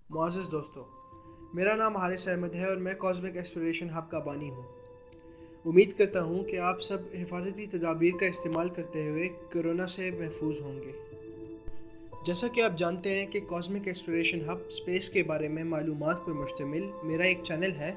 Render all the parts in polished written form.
मुआज़्ज़िज़ दोस्तों, मेरा नाम हारिस अहमद है और मैं कॉस्मिक एक्सप्लोरेशन हब का बानी हूँ। उम्मीद करता हूँ कि आप सब हिफाजती तदाबीर का इस्तेमाल करते हुए कोरोना से महफूज होंगे। जैसा कि आप जानते हैं कि कॉस्मिक एक्सप्लोरेशन हब स्पेस के बारे में मालूमात पर मुश्तमिल मेरा एक चैनल है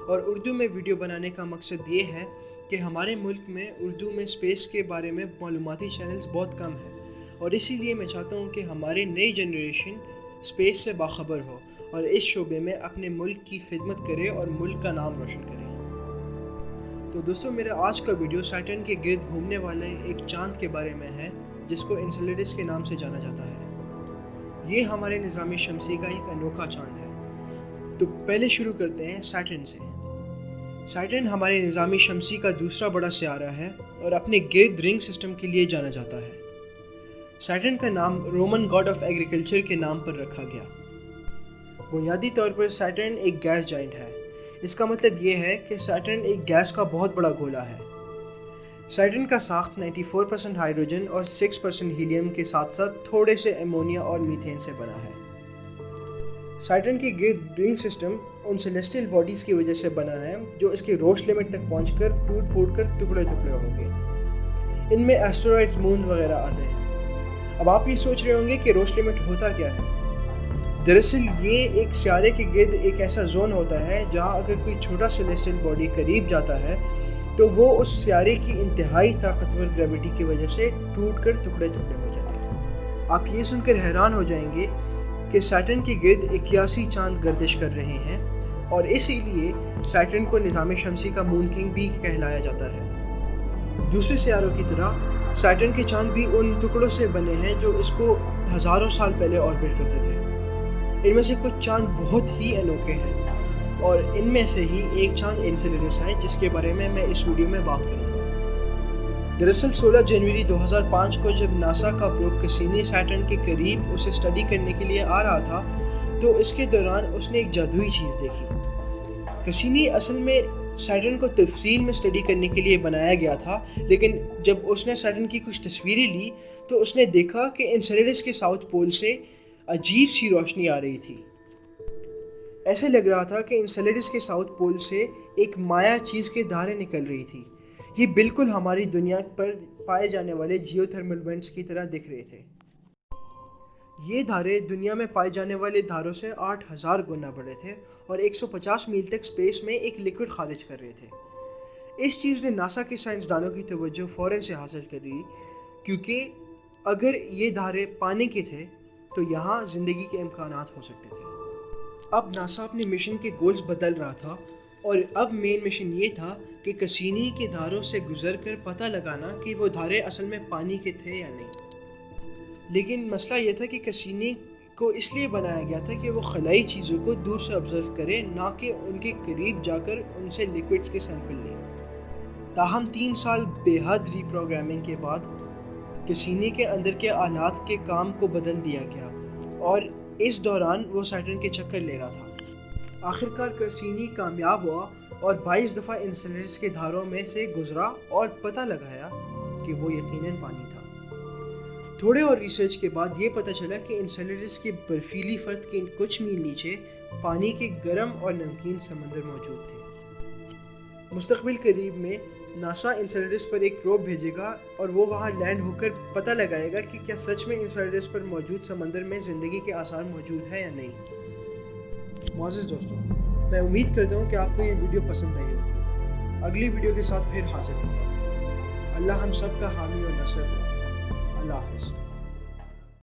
और उर्दू में वीडियो बनाने का मकसद ये है कि हमारे मुल्क में उर्दू में स्पेस के बारे में मालूमाती चैनल्स बहुत कम हैं और इसीलिए मैं चाहता हूँ कि हमारी नई जनरेशन स्पेस से बाखबर हो और इस शोबे में अपने मुल्क की खिदमत करे और मुल्क का नाम रोशन करे। तो दोस्तों, मेरा आज का वीडियो सैटर्न के गिर्द घूमने वाले एक चांद के बारे में है जिसको एनसेलेडस के नाम से जाना जाता है। ये हमारे निज़ाम शमसी का एक अनोखा चांद है। तो पहले शुरू करते हैं सैटर्न से। सैटर्न हमारे निज़ाम शमसी का दूसरा बड़ा सियारा है और अपने गिर्द रिंग सिस्टम के लिए जाना जाता है। सैटर्न का नाम रोमन गॉड ऑफ एग्रीकल्चर के नाम पर रखा गया। बुनियादी तौर पर सैटर्न एक गैस जाइंट है। इसका मतलब ये है कि सैटर्न एक गैस का बहुत बड़ा गोला है। सैटर्न का साख्त 94% हाइड्रोजन और 6% हीलियम के साथ साथ थोड़े से अमोनिया और मीथेन से बना है। सैटर्न के गिर्द रिंग सिस्टम उन सेलेस्टियल बॉडीज़ की वजह से बना है जो इसके रोश लिमिट तक पहुंचकर टूट फूट कर टुकड़े टुकड़े हो गए। इनमें एस्टेरॉइड्स, मून वगैरह आते हैं। अब आप ये सोच रहे होंगे कि रोश लिमिट होता क्या है। दरअसल ये एक सियारे के गिर्द एक ऐसा जोन होता है जहाँ अगर कोई छोटा सेलेस्टियल बॉडी करीब जाता है तो वो उस सियारे की इंतहाई ताकतवर ग्रेविटी की वजह से टूट कर टुकड़े टुकड़े हो जाते हैं। आप ये सुनकर हैरान हो जाएंगे कि सैटर्न के गिर्द 81 चांद गर्दिश कर रहे हैं और इसीलिए सैटर्न को निज़ाम शमसी का मून किंग भी कहलाया जाता है। दूसरे सियारों की तरह सैटर्न के चांद भी उन टुकड़ों से बने हैं जो इसको हज़ारों साल पहले ऑर्बिट करते थे। इनमें से कुछ चांद बहुत ही अनोखे हैं और इनमें से ही एक चांद एनसेलेडस है जिसके बारे में मैं इस वीडियो में बात करूँगा। दरअसल 16 जनवरी 2005 को जब नासा का प्रोब कैसिनी सैटर्न के करीब उसे स्टडी करने के लिए आ रहा था तो इसके दौरान उसने एक जादुई चीज़ देखी। कैसिनी असल में सैटर्न को तफसील में स्टडी करने के लिए बनाया गया था, लेकिन जब उसने सैटर्न की कुछ तस्वीरें ली तो उसने देखा कि एनसेलेडस के साउथ पोल से अजीब सी रोशनी आ रही थी। ऐसे लग रहा था कि एनसेलेडस के साउथ पोल से एक माया चीज़ के धारे निकल रही थी। ये बिल्कुल हमारी दुनिया पर पाए जाने वाले जियोथर्मल वेंट्स की तरह दिख रहे थे। ये धारे दुनिया में पाए जाने वाले धारों से 8000 गुना बड़े थे और 150 मील तक स्पेस में एक लिक्विड खारिज कर रहे थे। इस चीज़ ने नासा के साइंसदानों की तवज्जो फ़ौरन से हासिल कर ली, क्योंकि अगर ये धारे पानी के थे तो यहाँ ज़िंदगी के इम्कानात हो सकते थे। अब नासा अपने मिशन के गोल्स बदल रहा था और अब मेन मिशन ये था कि कैसिनी के धारों से गुजर कर पता लगाना कि वो धारे असल में पानी के थे या नहीं। लेकिन मसला ये था कि कैसिनी को इसलिए बनाया गया था कि वो खलाई चीज़ों को दूर से ऑब्जर्व करे, ना कि उनके करीब जाकर उनसे लिक्विड्स के सैंपल लें। ताहम 3 साल बेहद रीप्रोग्रामिंग के बाद कैसिनी के अंदर के आलात के काम को बदल दिया गया और इस दौरान वो सैटर्न के चक्कर ले रहा था। आखिरकार कैसिनी कामयाब हुआ और 22 दफ़ा एनसेलेडस के धारों में से गुजरा और पता लगाया कि वो यकीनन पानी था। थोड़े और रिसर्च के बाद ये पता चला कि एनसेलेडस के बर्फीली फर्द के कुछ मील नीचे पानी के गर्म और नमकीन समंदर मौजूद थे। मुस्तकबिल करीब में नासा एनसेलेडस पर एक प्रोब भेजेगा और वो वहाँ लैंड होकर पता लगाएगा कि क्या सच में एनसेलेडस पर मौजूद समंदर में ज़िंदगी के आसार मौजूद है या नहीं। मुआज़्ज़िज़ दोस्तों, मैं उम्मीद करता हूँ कि आपको ये वीडियो पसंद आई होगी। अगली वीडियो के साथ फिर हाजिर होगा। अल्लाह हम सब का हामी और नसर हो। अल्लाह हाफ़िज़।